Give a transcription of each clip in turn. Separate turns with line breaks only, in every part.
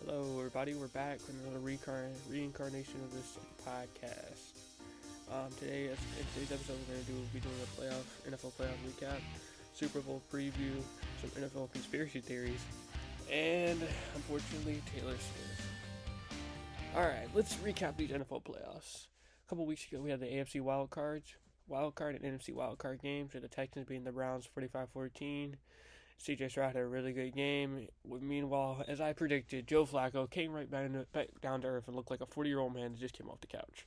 Hello, everybody. We're back with another reincarnation of this podcast. In today's episode, we'll be doing a NFL playoff recap, Super Bowl preview, some NFL conspiracy theories, and unfortunately, Taylor Swift. All right, let's recap these NFL playoffs. A couple weeks ago, we had the AFC wild card and NFC wild card games, with the Texans beating the Browns 45-14. CJ Stroud had a really good game. Meanwhile, as I predicted, Joe Flacco came right back down to earth and looked like a 40-year-old man that just came off the couch.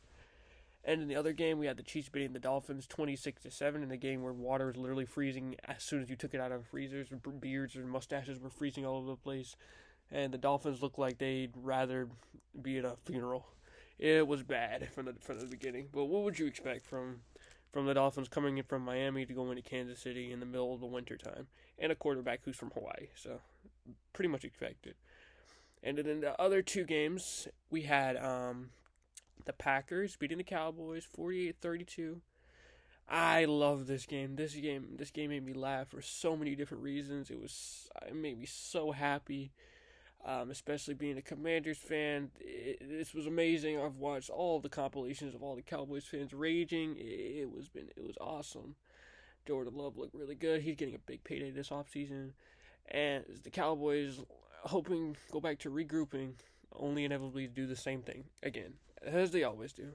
And in the other game, we had the Chiefs beating the Dolphins 26-7 in a game where water was literally freezing as soon as you took it out of freezers. Beards and mustaches were freezing all over the place, and the Dolphins looked like they'd rather be at a funeral. It was bad from the beginning. But what would you expect from the Dolphins coming in from Miami to go into Kansas City in the middle of the winter time, and a quarterback who's from Hawaii? So pretty much expected. And then in the other two games, we had the Packers beating the Cowboys 48-32. I love this game. This game made me laugh for so many different reasons. It made me so happy. Especially being a Commanders fan. This was amazing. I've watched all the compilations of all the Cowboys fans raging. It was awesome. Jordan Love looked really good. He's getting a big payday this offseason. And the Cowboys hoping go back to regrouping, only inevitably do the same thing again, as they always do.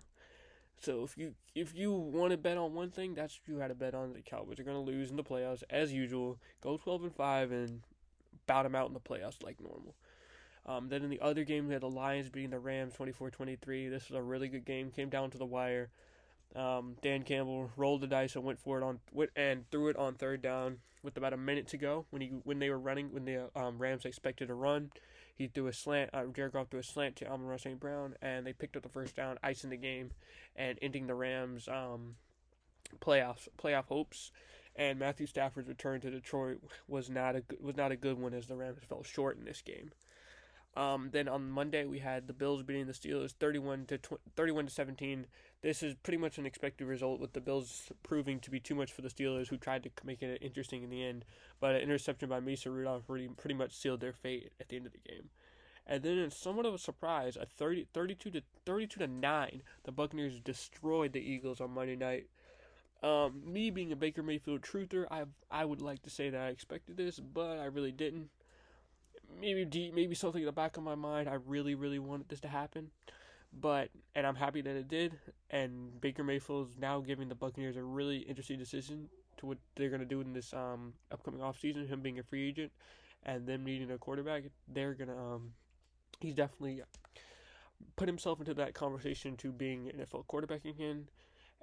So if you want to bet on one thing, that's what you had to bet on. The Cowboys are going to lose in the playoffs as usual. Go 12-5 and bout them out in the playoffs like normal. Then in the other game, we had the Lions beating the Rams 24-23. This was a really good game. Came down to the wire. Dan Campbell rolled the dice and threw it on third down with about a minute to go. When the Rams expected a run, he threw a slant. Jared Goff threw a slant to Amon-Ra St. Brown, and they picked up the first down, icing the game, and ending the Rams' playoff hopes. And Matthew Stafford's return to Detroit was not a good one, as the Rams fell short in this game. Then on Monday we had the Bills beating the Steelers 31-17. This is pretty much an expected result, with the Bills proving to be too much for the Steelers, who tried to make it interesting in the end. But an interception by Mason Rudolph pretty much sealed their fate at the end of the game. And then in somewhat of a surprise, 32 to 9, the Buccaneers destroyed the Eagles on Monday night. Me being a Baker Mayfield truther, I would like to say that I expected this, but I really didn't. Maybe something in the back of my mind, I really, really wanted this to happen. And I'm happy that it did. And Baker Mayfield is now giving the Buccaneers a really interesting decision to what they're going to do in this upcoming offseason, him being a free agent and them needing a quarterback. He's definitely put himself into that conversation to being an NFL quarterback again.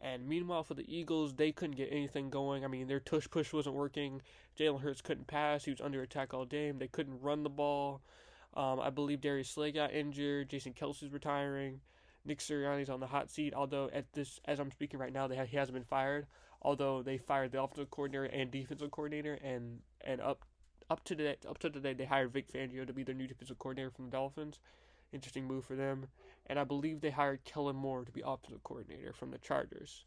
And meanwhile, for the Eagles, they couldn't get anything going. I mean, their tush push wasn't working. Jalen Hurts couldn't pass. He was under attack all day. They couldn't run the ball. I believe Darius Slay got injured. Jason Kelsey's retiring. Nick Sirianni's on the hot seat. Although as I'm speaking right now, he hasn't been fired. Although they fired the offensive coordinator and defensive coordinator, and up to today, they hired Vic Fangio to be their new defensive coordinator from the Dolphins. Interesting move for them. And I believe they hired Kellen Moore to be offensive coordinator from the Chargers.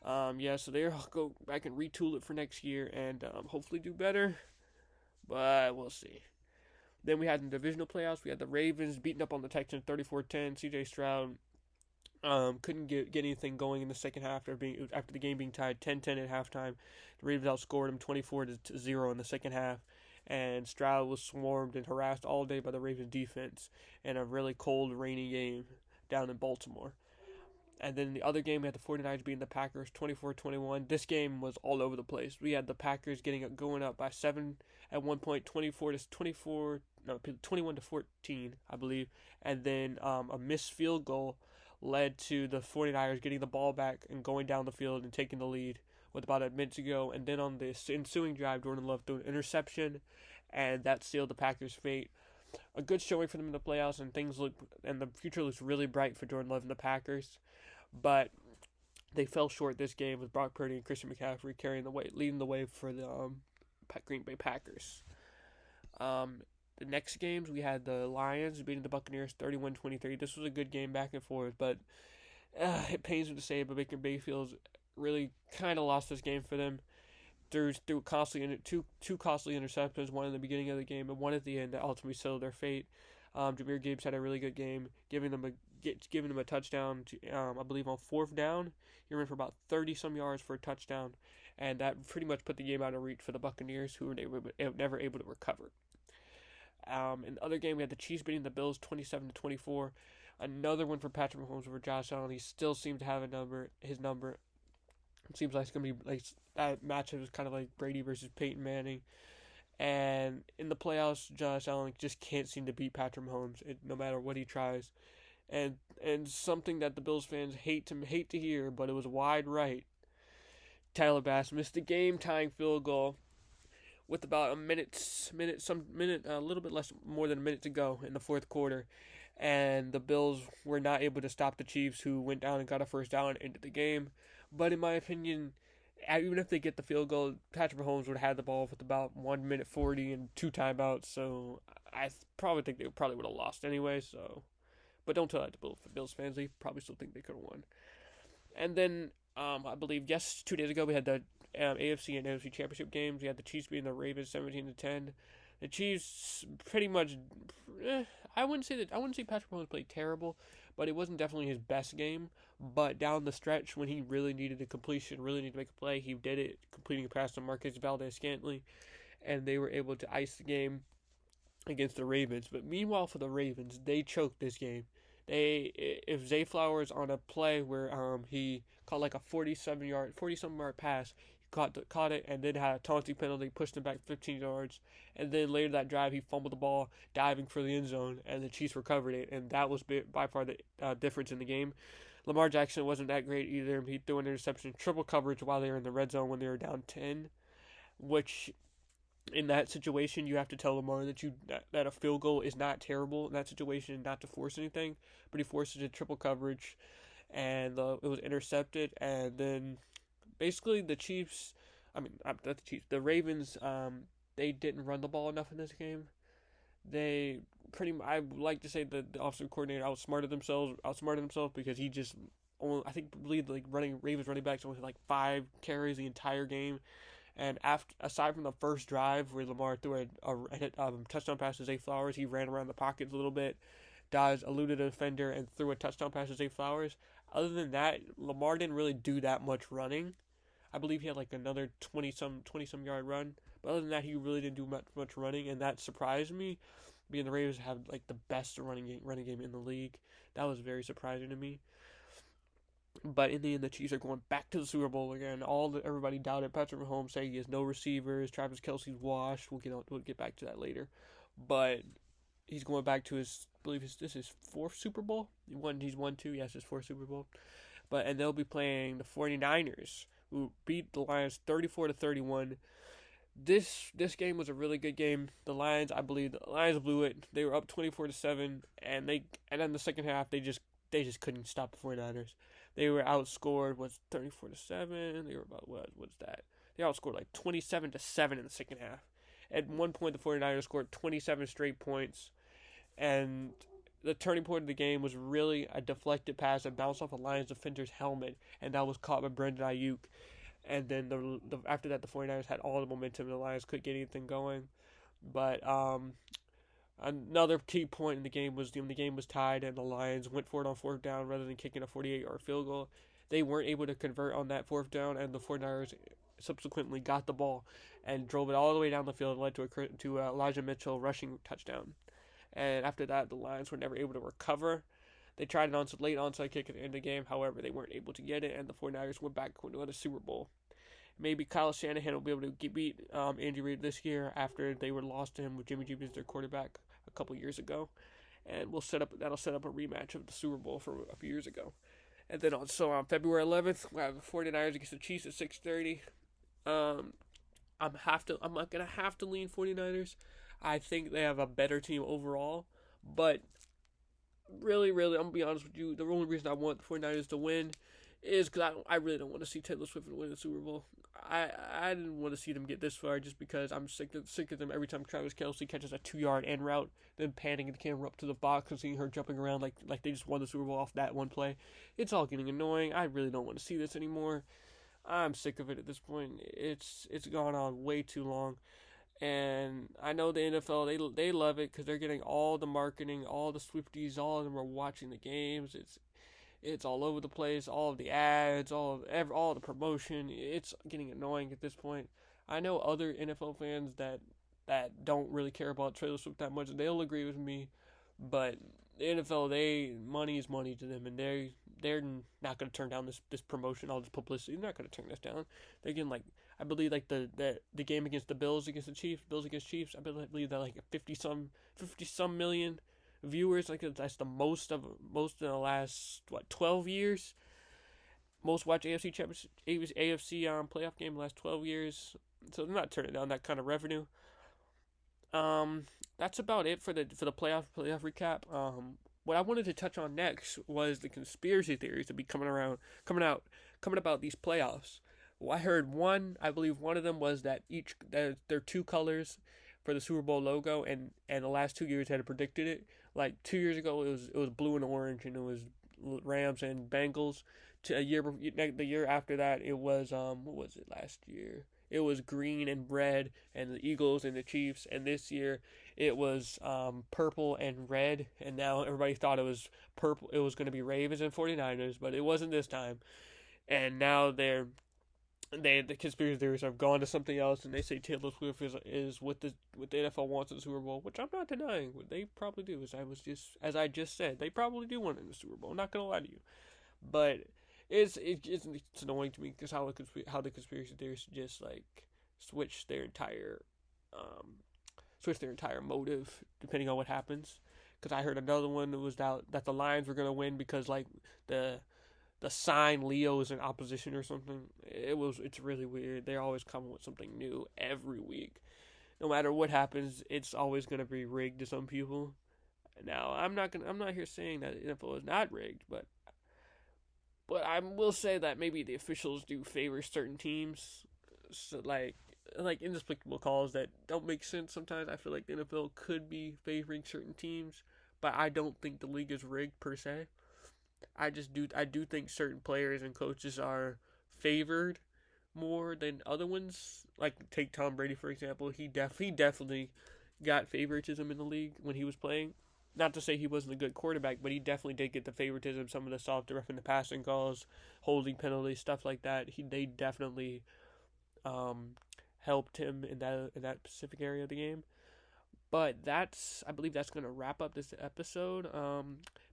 So they'll go back and retool it for next year and hopefully do better. But we'll see. Then we had in the divisional playoffs, we had the Ravens beating up on the Texans 34-10. CJ Stroud couldn't get anything going in the second half after the game being tied 10-10 at halftime. The Ravens outscored them 24-0 in the second half. And Stroud was swarmed and harassed all day by the Ravens defense in a really cold, rainy game down in Baltimore. And then in the other game, we had the 49ers beating the Packers 24-21. This game was all over the place. We had the Packers going up by 7 at one point, 21-14, I believe. And then a missed field goal led to the 49ers getting the ball back and going down the field and taking the lead with about a minute to go. And then on the ensuing drive, Jordan Love threw an interception, and that sealed the Packers' fate. A good showing for them in the playoffs, and the future looks really bright for Jordan Love and the Packers. But they fell short this game with Brock Purdy and Christian McCaffrey leading the way for the Green Bay Packers. The next games, we had the Lions beating the Buccaneers 31-23. This was a good game back and forth, but it pains me to say, but Baker Mayfield really kind of lost this game for them. Through two costly interceptions, one in the beginning of the game and one at the end, that ultimately settled their fate. Jahmyr Gibbs had a really good game, giving them a touchdown to, I believe on fourth down. He ran for about 30 some yards for a touchdown, and that pretty much put the game out of reach for the Buccaneers, who were never able to recover. In the other game, we had the Chiefs beating the Bills 27-24. Another one for Patrick Mahomes over Josh Allen. He still seems to have his number. It seems like it's gonna be like that matchup is kind of like Brady versus Peyton Manning. And in the playoffs, Josh Allen just can't seem to beat Patrick Mahomes, no matter what he tries. And something that the Bills fans hate to hear, but it was wide right. Tyler Bass missed the game-tying field goal with about a little bit less, more than a minute to go in the fourth quarter, and the Bills were not able to stop the Chiefs, who went down and got a first down into the game. But in my opinion, even if they get the field goal, Patrick Mahomes would have had the ball with about 1 minute 40 and 2 timeouts. So I probably think they probably would have lost anyway. So, but don't tell that to Bills fans. They probably still think they could have won. And then I believe 2 days ago we had the AFC and NFC championship games. We had the Chiefs beating the Ravens 17-10. The Chiefs pretty much. I wouldn't say Patrick Mahomes played terrible, but it wasn't definitely his best game. But down the stretch, when he really needed a completion, really needed to make a play, he did it, completing a pass to Marquez Valdes-Scantling, and they were able to ice the game against the Ravens. But meanwhile, for the Ravens, they choked this game. If Zay Flowers on a play where he caught like a 47 yard pass, caught it, and then had a taunting penalty, pushed him back 15 yards, and then later that drive he fumbled the ball, diving for the end zone, and the Chiefs recovered it, and that was by far the difference in the game. Lamar Jackson wasn't that great either. He threw an interception, triple coverage while they were in the red zone when they were down 10, which in that situation you have to tell Lamar that a field goal is not terrible in that situation, not to force anything, but he forces a triple coverage, and it was intercepted, and then basically the Ravens, they didn't run the ball enough in this game. I would like to say that the offensive coordinator outsmarted themselves because he just believe Ravens running backs only had like 5 carries the entire game. And aside from the first drive where Lamar threw a touchdown pass to Zay Flowers, he ran around the pockets a little bit, eluded a defender, and threw a touchdown pass to Zay Flowers. Other than that, Lamar didn't really do that much running. I believe he had like another 20 some yard run. But other than that, he really didn't do much running, and that surprised me. Being the Ravens have like the best running game in the league. That was very surprising to me. But in the end, the Chiefs are going back to the Super Bowl again. Everybody doubted Patrick Mahomes, saying he has no receivers. Travis Kelce's washed. We'll get back to that later. But he's going back to his fourth Super Bowl. He's won 2. Yes, his fourth Super Bowl. And they'll be playing the 49ers, who beat the Lions 34-31. This game was a really good game. The Lions blew it. They were up 24-7, and then the second half they just couldn't stop the 49ers. They were outscored 34-7. They were about what's that? They outscored like 27-7 in the second half. At one point, the 49ers scored 27 straight points, and the turning point of the game was really a deflected pass that bounced off a Lions defender's helmet, and that was caught by Brandon Ayuk. And then after that, the 49ers had all the momentum, and the Lions couldn't get anything going. But another key point in the game was when the game was tied and the Lions went for it on fourth down rather than kicking a 48-yard field goal. They weren't able to convert on that fourth down, and the 49ers subsequently got the ball and drove it all the way down the field and led to Elijah Mitchell rushing touchdown. And after that, the Lions were never able to recover. They tried an late onside kick at the end of the game. However, they weren't able to get it, and the 49ers went back to the Super Bowl. Maybe Kyle Shanahan will be able to beat Andy Reid this year after they were lost to him with Jimmy G as their quarterback a couple years ago. And that'll set up a rematch of the Super Bowl from a few years ago. And then on February 11th, we have the 49ers against the Chiefs at 6:30. I'm gonna have to lean 49ers. I think they have a better team overall, but really, I'm gonna be honest with you. The only reason I want the 49ers to win is because I really don't want to see Taylor Swift win the Super Bowl. I didn't want to see them get this far just because I'm sick of them every time Travis Kelce catches a 2-yard end route, then panning the camera up to the box and seeing her jumping around like they just won the Super Bowl off that one play. It's all getting annoying. I really don't want to see this anymore. I'm sick of it at this point. It's gone on way too long. And I know the NFL, they love it because they're getting all the marketing, all the Swifties, all of them are watching the games. It's all over the place, all of the ads, all the promotion. It's getting annoying at this point. I know other NFL fans that don't really care about Taylor Swift that much. They'll agree with me, but the NFL, money is money to them, and they're not going to turn down this promotion, all this publicity. They're not going to turn this down. They're getting like, I believe like the game against the Bills against the Chiefs, Bills against Chiefs. I believe that like 50 some million viewers. Like that's the most in the last 12 years. Most watched AFC championship, AFC playoff game in the last 12 years. So they're not turning down that kind of revenue. Um, that's about it for the playoff recap. What I wanted to touch on next was the conspiracy theories that be coming about these playoffs. Well, I heard one. I believe one of them was that there are two colors for the Super Bowl logo, and the last 2 years had predicted it. Like 2 years ago, it was blue and orange, and it was Rams and Bengals. The year after that, it was what was it last year? It was green and red, and the Eagles and the Chiefs. And this year, it was purple and red. And now everybody thought it was purple. It was going to be Ravens and 49ers, but it wasn't this time. And now the conspiracy theories have gone to something else, and they say Taylor Swift is what the NFL wants in the Super Bowl, which I'm not denying. They probably do, as I just said, they probably do want it in the Super Bowl. I'm not gonna lie to you, but it's annoying to me because how the conspiracy theories just like switch their entire motive depending on what happens. Because I heard another one that was that the Lions were gonna win because like the sign Leo is in opposition or something. It's really weird. They're always coming with something new every week. No matter what happens, it's always gonna be rigged to some people. Now I'm not here saying that the NFL is not rigged, but I will say that maybe the officials do favor certain teams. So like inexplicable calls that don't make sense sometimes. I feel like the NFL could be favoring certain teams, but I don't think the league is rigged per se. I do think certain players and coaches are favored more than other ones. Like take Tom Brady for example. He definitely got favoritism in the league when he was playing. Not to say he wasn't a good quarterback, but he definitely did get the favoritism. Some of the soft roughing the passing calls, holding penalties, stuff like that. They definitely um, helped him in that specific area of the game. But I believe that's gonna wrap up this episode.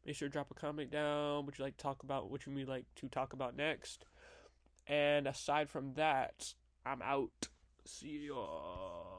Make sure to drop a comment down. Would you like to talk about what you would like to talk about next? And aside from that, I'm out. See y'all.